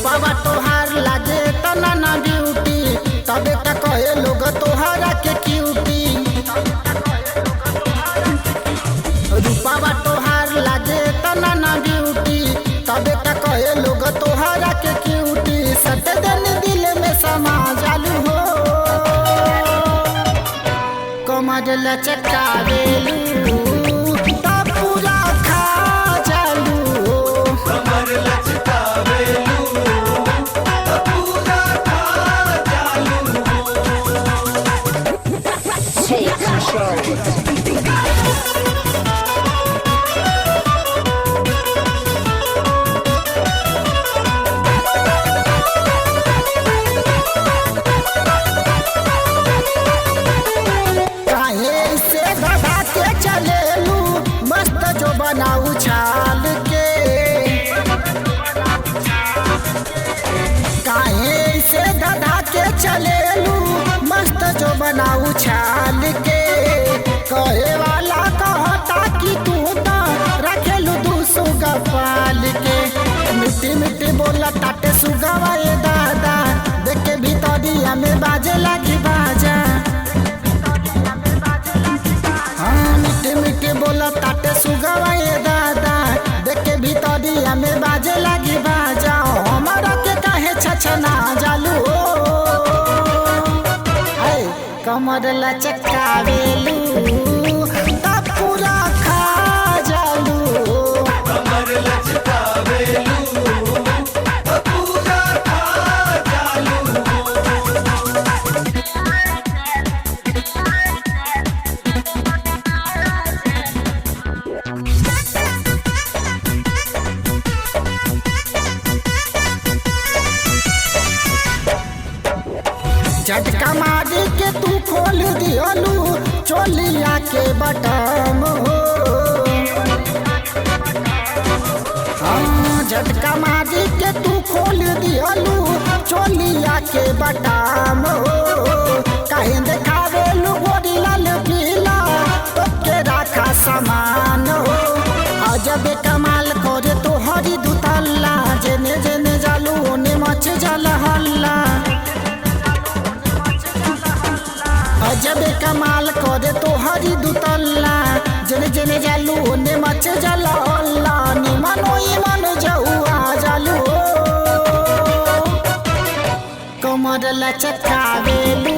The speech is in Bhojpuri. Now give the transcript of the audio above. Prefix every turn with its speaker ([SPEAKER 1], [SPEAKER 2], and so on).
[SPEAKER 1] रूपावा तोहार लागे तना ना ब्यूटी तबे त कहे लोग तोहरा के क्यूटी। रूपावा तोहार लागे तना ना ब्यूटी तबे त कहे लोग तोहरा के क्यूटी। सट दिन दिल में समा जालू हो कमर लचकावेलू त पूरा खा जालू हो।
[SPEAKER 2] कमर लचकावेलू त पूरा खा जालू
[SPEAKER 3] Take control.
[SPEAKER 1] काहे से धधा के चलेलू मस्त जो बनाऊ छाल के। काहे से धधा के चलेलू मस्त जो बनाऊ छाल के। कहे वाला कहता कि तू तो रखेलू दू सुगा पाल के। मिट्टी मिट्टी बोला ताटे सुगवा ए दादा देख के भीतरिया में बाजे लगी बाजा। हाँ मिट्टी मिट्टी बोला ताटे सुगवा ए दादा देख के भीतरिया में बाजे लगी बाजा। हमारा के काहे छछना जालू है कमर लचकावेलू त पूरा खा जालू।
[SPEAKER 2] कमर लचकावेलू त पूरा खा जालू
[SPEAKER 1] झटका मारी के तू खोल दियलू चोलिया के बटम हो। हाँ झटका मारी के तू खोल दियलू चोलिया के बटम हो। कहीं देखावेलू गोरी लाल पीला तो के राखा सामान हो। अजब कमाल करे तो हरी दुतल्ला जेने जेने जालू ओने मच जल हल्ला। अजब कमाल करे तो हरी दुतल्ला जने जने जालू ओने मच जल हल्ला। निमनो ईमन जहुआ जालू कमर लचकावेलू